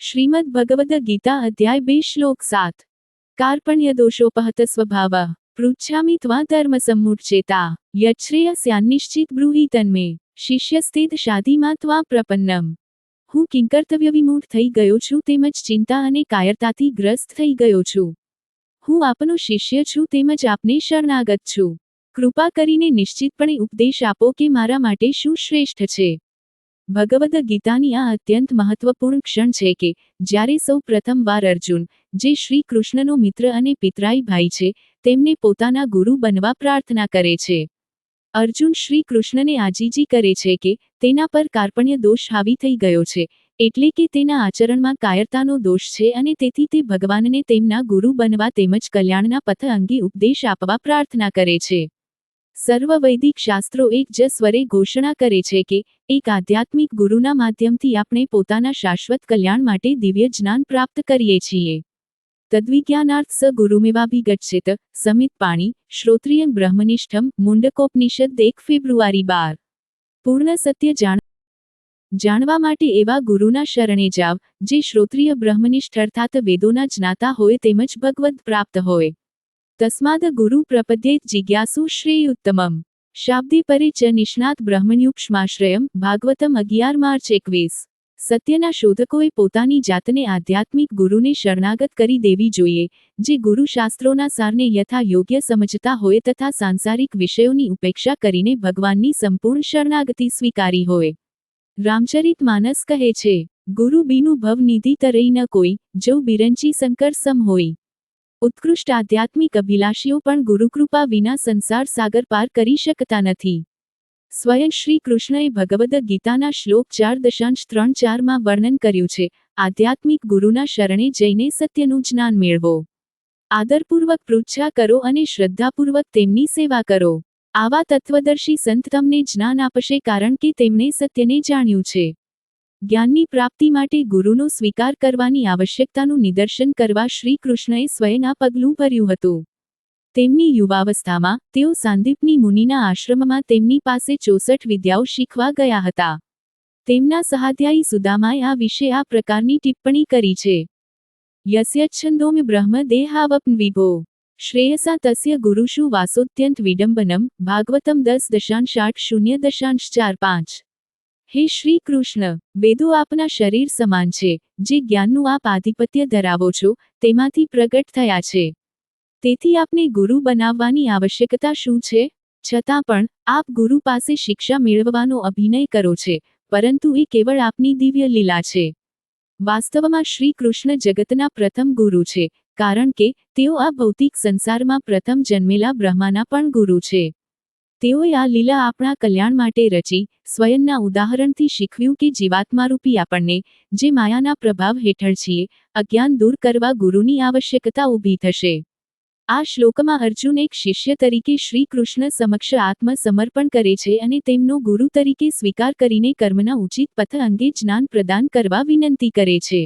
શ્રીમદ્ ભગવદ ગીતા અધ્યાય 2 શ્લોક 7 કાર્પણ્ય દોષોપહત સ્વભાવ પૃચ્છામિ ત્વા ધર્મ સમ્મુચ્ચેતા યચ્છ્રેયસ્યાન્નિશ્ચિત બ્રૂહિ તન્મે શિષ્યસ્તેદ શાધીમાં ત્વા પ્રપન્નમ। હું કિંકર્તવ્ય વિમૂઢ થઈ ગયો છું તેમજ ચિંતા અને કાયરતાથી ગ્રસ્ત થઈ ગયો છું। હું આપનો શિષ્ય છું તેમજ આપને શરણાગત છું। કૃપા કરીને નિશ્ચિતપણે ઉપદેશ આપો કે મારા માટે શું શ્રેષ્ઠ છે। ભગવદ ગીતાની આ અત્યંત મહત્વપૂર્ણ ક્ષણ છે કે જ્યારે સૌ પ્રથમ વાર અર્જુન, જે શ્રી કૃષ્ણનો મિત્ર અને પિતરાઈ ભાઈ છે, તેમને પોતાના ગુરુ બનવા પ્રાર્થના કરે છે। અર્જુન શ્રી કૃષ્ણને આજીજી કરે છે કે તેના પર કાર્પણ્ય દોષ હાવી થઈ ગયો છે, એટલે કે તેના આચરણમાં કાયરતાનો દોષ છે અને તેથી તે ભગવાનને તેમના ગુરુ બનવા તેમજ કલ્યાણના પથ અંગે ઉપદેશ આપવા પ્રાર્થના કરે છે। સર્વ વૈદિક શાસ્ત્રો એક જ સ્વરે ઘોષણા કરે છે કે એક આધ્યાત્મિક ગુરુના માધ્યમથી આપણે પોતાના શાશ્વત કલ્યાણ માટે દિવ્ય જ્ઞાન પ્રાપ્ત કરીએ છીએ। તદ્વિજ્ઞાનાર્થ સ ગુરુમેવાભિગચ્છેત સમિત પાણી શ્રોત્રિયં બ્રહ્મનિષ્ઠમ મુંડકોપનિષદ 1 ફેબ્રુઆરી 12। પૂર્ણ સત્ય જાણવા માટે એવા ગુરુના શરણે જાવ, જે શ્રોત્રિય બ્રહ્મનિષ્ઠ અર્થાત વેદોના જ્ઞાતા હોય તેમજ ભગવદ પ્રાપ્ત હોય। તસ્માદ ગુરુ પ્રપદ્યેત જિજ્ઞાસુ શ્રેયોત્તમમ। શાબ્દિ પરે ચ નિષ્ણાત બ્રહ્મણ્યુક્ષ્માશ્રયમ ભાગવતમ 11 માર્ચ 21। સત્યના શોધકોએ પોતાની જાતને આધ્યાત્મિક ગુરુને શરણાગત કરી દેવી જોઈએ, જે ગુરુ શાસ્ત્રોના સારને યથા યોગ્ય સમજતા હોય તથા સાંસારિક વિષયોની ઉપેક્ષા કરીને ભગવાનની સંપૂર્ણ શરણાગતિ સ્વીકારી હોય। રામચરિત માનસ કહે છે, ગુરુ બીનું ભવ નિધિ તરઈ ન કોઈ, જો બિરંચી શંકર સમ હોય। ઉત્કૃષ્ટ આધ્યાત્મિક અભિલાષીઓ પણ ગુરુકૃપા વિના સંસાર સાગર પાર કરી શકતા નથી। સ્વયં શ્રી કૃષ્ણએ ભગવદ ગીતાના શ્લોક 4.34માં વર્ણન કર્યું છે, આધ્યાત્મિક ગુરુના શરણે જઈને સત્યનું જ્ઞાન મેળવો। આદરપૂર્વક પૃચ્છા કરો અને શ્રદ્ધાપૂર્વક તેમની સેવા કરો। આવા તત્વદર્શી સંત તમને જ્ઞાન આપશે, કારણ કે તેમણે સત્યને જાણ્યું છે। જ્ઞાનની પ્રાપ્તિ માટે ગુરુનો સ્વીકાર કરવાની આવશ્યકતાનું નિદર્શન કરવા શ્રી કૃષ્ણએ સ્વયં આ પગલું ભર્યું હતું। તેમની યુવાવસ્થામાં તેઓ સાંદીપની મુનિના આશ્રમમાં તેમની પાસે 64 વિદ્યાઓ શીખવા ગયા હતા। તેમના સહાધ્યાયી સુદામાએ આ વિશે આ પ્રકારની ટિપ્પણી કરી છે, યસ્યચ્છંદોમ્ય બ્રહ્મ દેહાવપ્નવિભો શ્રેયસા તસ્ય ગુરુષુ વાસોત્યંત વિડંબનમ। ભાગવતમ 10.8.0.45। હે શ્રી કૃષ્ણ, વેદો આપના શરીર સમાન છે, જે જ્ઞાનનું આપ આધિપત્ય ધરાવો છો, તેમાંથી પ્રગટ થયા છે। તેથી આપને ગુરુ બનાવવાની આવશ્યકતા શું છે? છતાં પણ આપ ગુરુ પાસે શિક્ષા મેળવવાનો અભિનય કરો છે, પરંતુ એ કેવળ આપની દિવ્ય લીલા છે। વાસ્તવમાં શ્રી કૃષ્ણ જગતના પ્રથમ ગુરુ છે, કારણ કે તેઓ આ ભૌતિક સંસારમાં પ્રથમ જન્મેલા બ્રહ્માના પણ ગુરુ છે। તેઓએ આ લીલા આપણા કલ્યાણ માટે રચી, સ્વયંના ઉદાહરણથી શીખવ્યું કે જીવાત્મારૂપી આપણને, જે માયાના પ્રભાવ હેઠળ છીએ, અજ્ઞાન દૂર કરવા ગુરુની આવશ્યકતા ઊભી થશે। આ શ્લોકમાં અર્જુન એક શિષ્ય તરીકે શ્રી કૃષ્ણ સમક્ષ આત્મસમર્પણ કરે છે અને તેમનો ગુરુ તરીકે સ્વીકાર કરીને કર્મના ઉચિત પથ અંગે જ્ઞાન પ્રદાન કરવા વિનંતી કરે છે।